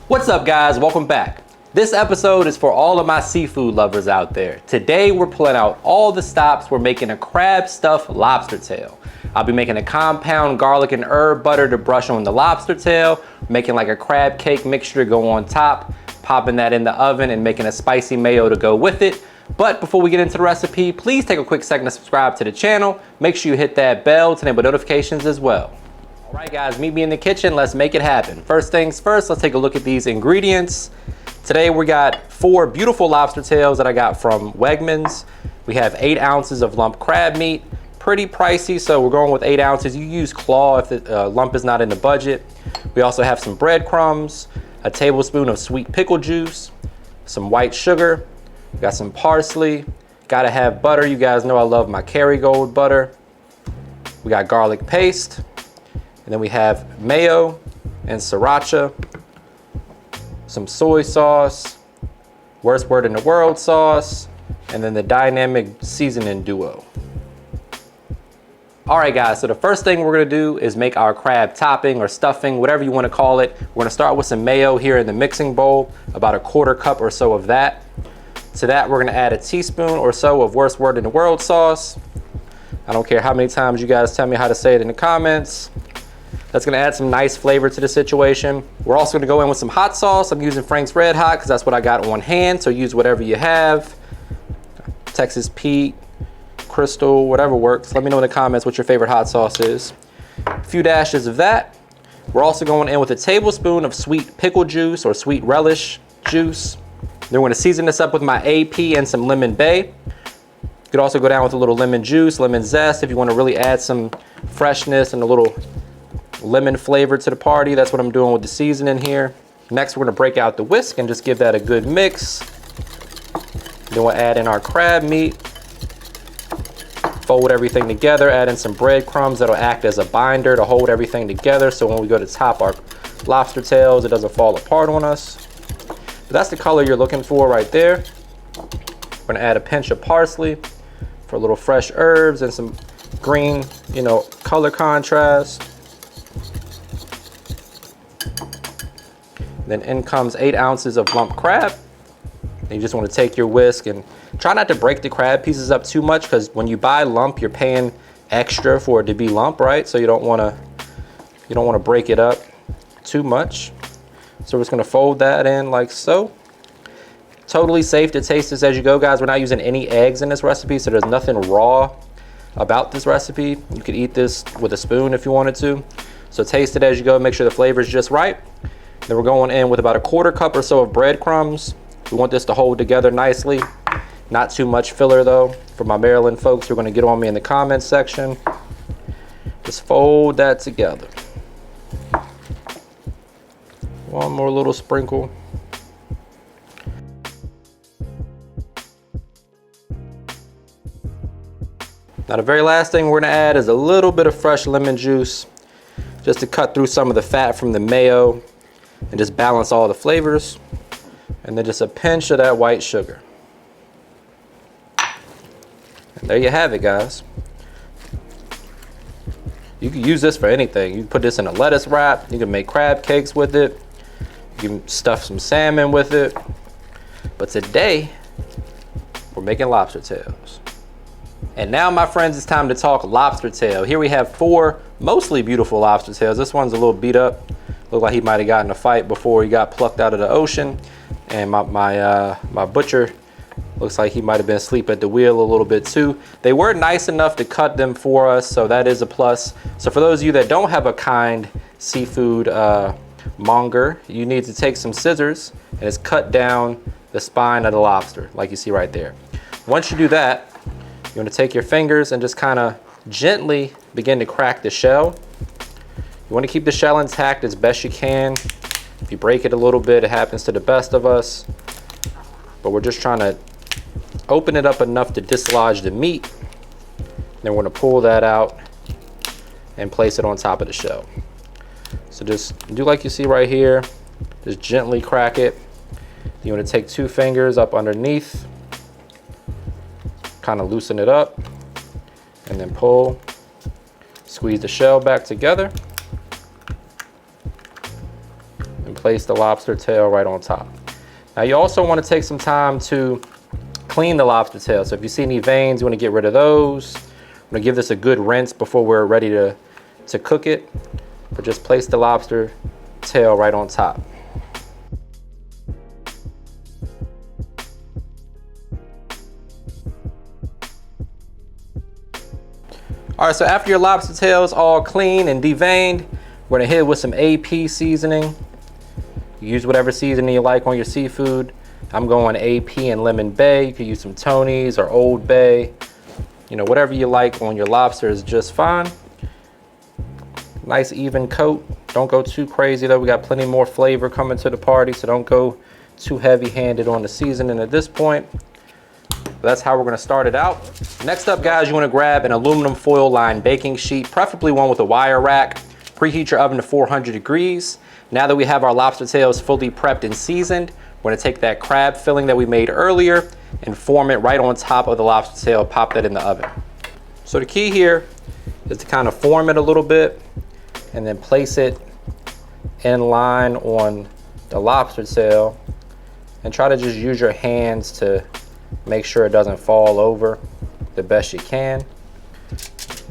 What's up guys, welcome back. This episode is for all of my seafood lovers out there. Today we're pulling out all the stops. We're making a crab stuffed lobster tail. I'll be making a compound garlic and herb butter to brush on the lobster tail, making like a crab cake mixture to go on top, popping that in the oven and making a spicy mayo to go with it. But before we get into the recipe, please take a quick second to subscribe to the channel. Make sure you hit that bell to enable notifications as well. All right guys, meet me in the kitchen, let's make it happen. First things first, let's take a look at these ingredients. Today we got 4 beautiful lobster tails that I got from Wegmans. We have 8 ounces of lump crab meat. Pretty pricey, so we're going with 8 ounces. You use claw if the lump is not in the budget. We also have some breadcrumbs, a tablespoon of sweet pickle juice, some white sugar, we got some parsley, gotta have butter. You guys know I love my Kerrygold butter. We got garlic paste, and then we have mayo and sriracha, some soy sauce, worst word in the world sauce, and then the dynamic seasoning duo. All right guys, so the first thing we're gonna do is make our crab topping or stuffing, whatever you wanna call it. We're gonna start with some mayo here in the mixing bowl, about a 1/4 cup or so of that. To that, we're gonna add a teaspoon or so of worst word in the world sauce. I don't care how many times you guys tell me how to say it in the comments. That's gonna add some nice flavor to the situation. We're also gonna go in with some hot sauce. I'm using Frank's Red Hot because that's what I got on hand, so use whatever you have. Texas Pete, Crystal, whatever works. Let me know in the comments what your favorite hot sauce is. A few dashes of that. We're also going in with a tablespoon of sweet pickle juice or sweet relish juice. Then we're gonna season this up with my AP and some Lemon Bae. You could also go down with a little lemon juice, lemon zest, if you wanna really add some freshness and a little lemon flavor to the party. That's what I'm doing with the seasoning here. Next, we're gonna break out the whisk and just give that a good mix. Then we'll add in our crab meat. Fold everything together, add in some breadcrumbs that'll act as a binder to hold everything together, so when we go to top our lobster tails, it doesn't fall apart on us. But that's the color you're looking for right there. We're gonna add a pinch of parsley for a little fresh herbs and some green, color contrast. Then in comes 8 ounces of lump crab. And you just wanna take your whisk and try not to break the crab pieces up too much, because when you buy lump, you're paying extra for it to be lump, right? So you don't wanna break it up too much. So we're just gonna fold that in like so. Totally safe to taste this as you go, guys. We're not using any eggs in this recipe, so there's nothing raw about this recipe. You could eat this with a spoon if you wanted to. So taste it as you go, make sure the flavor is just right. Then we're going in with about a 1/4 cup or so of breadcrumbs. We want this to hold together nicely. Not too much filler though. For my Maryland folks, who are gonna get on me in the comments section. Just fold that together. One more little sprinkle. Now the very last thing we're gonna add is a little bit of fresh lemon juice, just to cut through some of the fat from the mayo and just balance all the flavors. And then just a pinch of that white sugar. And there you have it, guys. You can use this for anything. You can put this in a lettuce wrap. You can make crab cakes with it. You can stuff some salmon with it. But today, we're making lobster tails. And now, my friends, it's time to talk lobster tail. Here we have 4 mostly beautiful lobster tails. This one's a little beat up. Looked like he might have gotten a fight before he got plucked out of the ocean. And my butcher looks like he might have been asleep at the wheel a little bit too. They were nice enough to cut them for us, so that is a plus. So for those of you that don't have a kind seafood monger, you need to take some scissors and just cut down the spine of the lobster, like you see right there. Once you do that, you want to take your fingers and just kind of gently begin to crack the shell. You want to keep the shell intact as best you can. If you break it a little bit, it happens to the best of us. But we're just trying to open it up enough to dislodge the meat. Then we're going to pull that out and place it on top of the shell. So just do like you see right here. Just gently crack it. You want to take 2 fingers up underneath, kind of loosen it up, and then pull. Squeeze the shell back together. place the lobster tail right on top. Now you also want to take some time to clean the lobster tail. So if you see any veins, you want to get rid of those. I'm going to give this a good rinse before we're ready to cook it. But just place the lobster tail right on top. All right, so after your lobster tail is all clean and deveined, we're gonna hit it with some AP seasoning. Use whatever seasoning you like on your seafood. I'm going AP and Lemon Bae. You could use some Tony's or Old Bay. You know, whatever you like on your lobster is just fine. Nice even coat. Don't go too crazy though. We got plenty more flavor coming to the party, so don't go too heavy-handed on the seasoning at this point. That's how we're gonna start it out. Next up, guys, you wanna grab an aluminum foil lined baking sheet, preferably one with a wire rack. Preheat your oven to 400 degrees. Now that we have our lobster tails fully prepped and seasoned, we're gonna take that crab filling that we made earlier and form it right on top of the lobster tail, pop that in the oven. So the key here is to kind of form it a little bit and then place it in line on the lobster tail and try to just use your hands to make sure it doesn't fall over the best you can.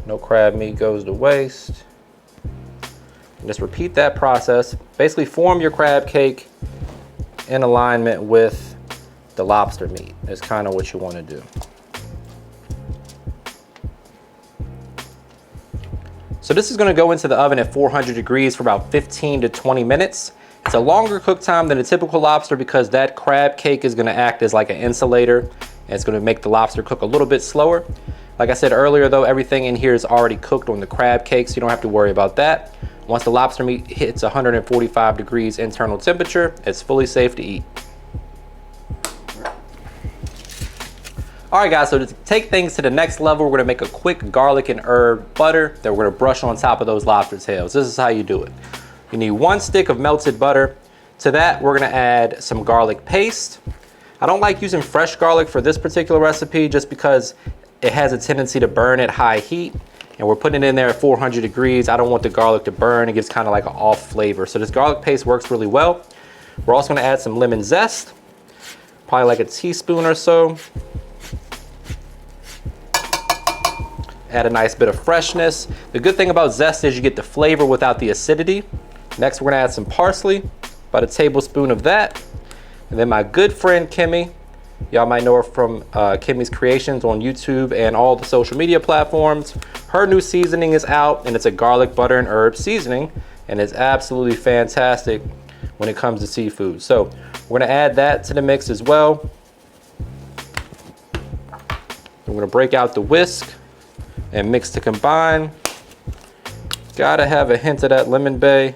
No crab meat goes to waste. And just repeat that process. Basically form your crab cake in alignment with the lobster meat is kind of what you want to do. So this is going to go into the oven at 400 degrees for about 15 to 20 minutes. It's a longer cook time than a typical lobster because that crab cake is going to act as like an insulator, and it's going to make the lobster cook a little bit slower. Like I said earlier though, everything in here is already cooked on the crab cake, so you don't have to worry about that. Once the lobster meat hits 145 degrees internal temperature, it's fully safe to eat. All right guys, so to take things to the next level, we're gonna make a quick garlic and herb butter that we're gonna brush on top of those lobster tails. This is how you do it. You need 1 stick of melted butter. To that, we're gonna add some garlic paste. I don't like using fresh garlic for this particular recipe just because it has a tendency to burn at high heat, and we're putting it in there at 400 degrees. I don't want the garlic to burn. It gives kind of like an off flavor. So this garlic paste works really well. We're also gonna add some lemon zest, probably like a teaspoon or so. Add a nice bit of freshness. The good thing about zest is you get the flavor without the acidity. Next, we're gonna add some parsley, about a tablespoon of that. And then my good friend Kimmy, y'all might know her from Kimmy's Creations on YouTube and all the social media platforms. Her new seasoning is out, and it's a garlic, butter, and herb seasoning, and it's absolutely fantastic when it comes to seafood. So we're gonna add that to the mix as well. We're gonna break out the whisk and mix to combine. Gotta have a hint of that Lemon Bae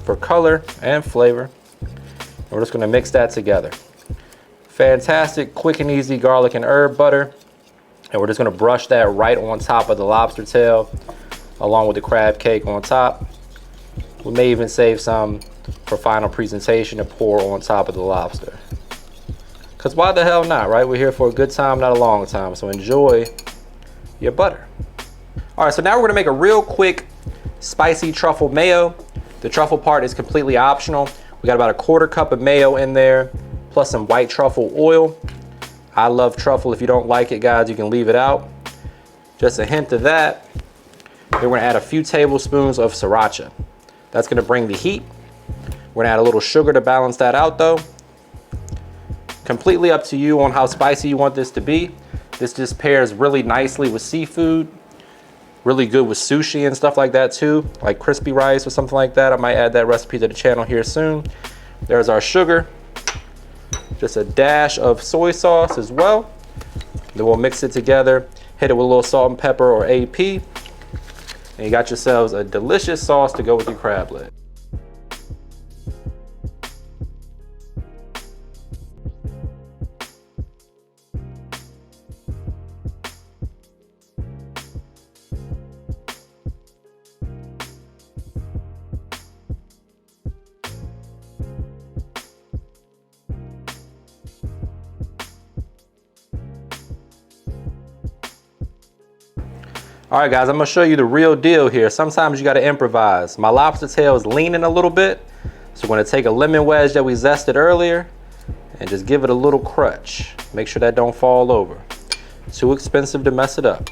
for color and flavor. And we're just gonna mix that together. Fantastic, quick and easy garlic and herb butter. And we're just gonna brush that right on top of the lobster tail, along with the crab cake on top. We may even save some for final presentation to pour on top of the lobster. Cause why the hell not, right? We're here for a good time, not a long time. So enjoy your butter. All right, so now we're gonna make a real quick spicy truffle mayo. The truffle part is completely optional. We got about 1/4 cup of mayo in there, plus some white truffle oil. I love truffle. If you don't like it, guys, you can leave it out. Just a hint of that. Then we're gonna add a few tablespoons of sriracha. That's gonna bring the heat. We're gonna add a little sugar to balance that out though. Completely up to you on how spicy you want this to be. This just pairs really nicely with seafood. Really good with sushi and stuff like that too, like crispy rice or something like that. I might add that recipe to the channel here soon. There's our sugar. Just a dash of soy sauce as well. Then we'll mix it together, hit it with a little salt and pepper or AP, and you got yourselves a delicious sauce to go with your crab leg. All right, guys, I'm gonna show you the real deal here. Sometimes you gotta improvise. My lobster tail is leaning a little bit, So we're gonna take a lemon wedge that we zested earlier and just give it a little crunch. Make sure that don't fall over. Too expensive to mess it up.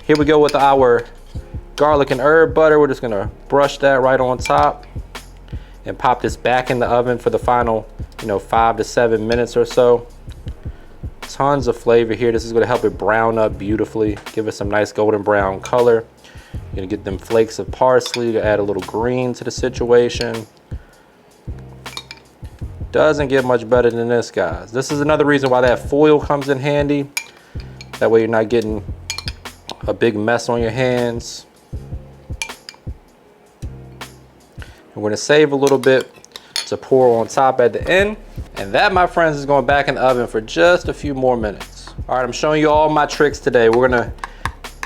Here we go with our garlic and herb butter. We're just gonna brush that right on top and pop this back in the oven for the final, 5 to 7 minutes or so. Tons of flavor here. This is gonna help it brown up beautifully, give it some nice golden brown color. You're gonna get them flakes of parsley to add a little green to the situation. Doesn't get much better than this, guys. This is another reason why that foil comes in handy. That way you're not getting a big mess on your hands. We're gonna save a little bit to pour on top at the end. And that, my friends, is going back in the oven for just a few more minutes. All right, I'm showing you all my tricks today. We're gonna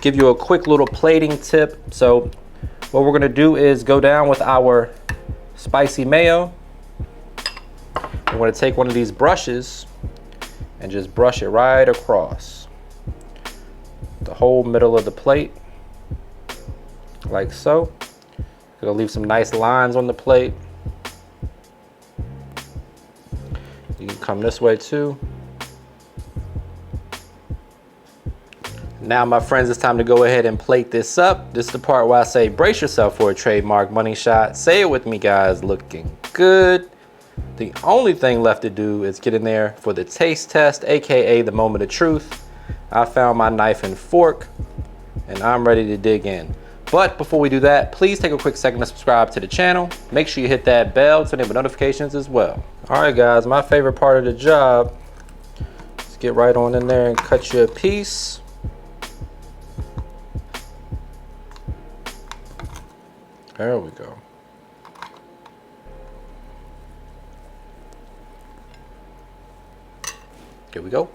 give you a quick little plating tip. So what we're gonna do is go down with our spicy mayo. We're gonna take one of these brushes and just brush it right across the whole middle of the plate, like so. Gonna leave some nice lines on the plate. You can come this way too. Now, my friends, it's time to go ahead and plate this up. This is the part where I say, brace yourself for a trademark money shot. Say it with me, guys. Looking good. The only thing left to do is get in there for the taste test, AKA the moment of truth. I found my knife and fork, and I'm ready to dig in. But before we do that, please take a quick second to subscribe to the channel. Make sure you hit that bell to enable notifications as well. All right, guys, my favorite part of the job. Let's get right on in there and cut you a piece. There we go. Here we go.